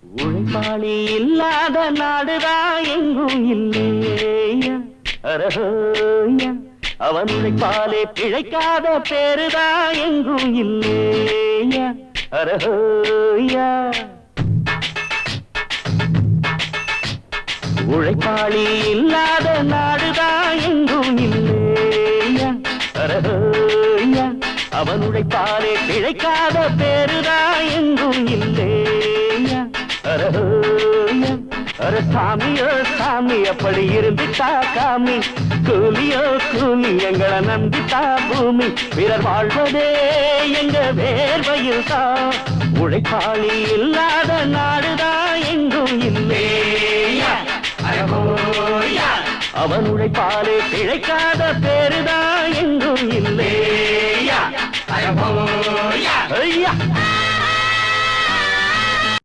உழைப்பாளி இல்லாத நாடுதான் எங்கும் இல்லையா அரஹோயா அவன் உழைப்பாலே பிழைக்காத பேருதான் எங்கும் இல்லையா அரஹோயா உழைப்பாளி இல்லாத நாடுதான் எங்கும் இல்லையா அரஹோயா அவன் உழைப்பாலே பிழைக்காத பேருதான் எங்கும் இல்லையா அரஹோயா அர சாமியோ சாமி அப்படி இருந்துட்டா காமி கூலியோ கூலி எங்களை நம்பித்தா பூமி பிறர் வாழ்வதே எங்க வேர்வையில் தான் உழைப்பாளி இல்லாத நாடுதான் எங்கும் இல்லையா அவன் உழைப்பாலே பிழைக்காத பேருதான் எங்கும் இல்லையா ஐயா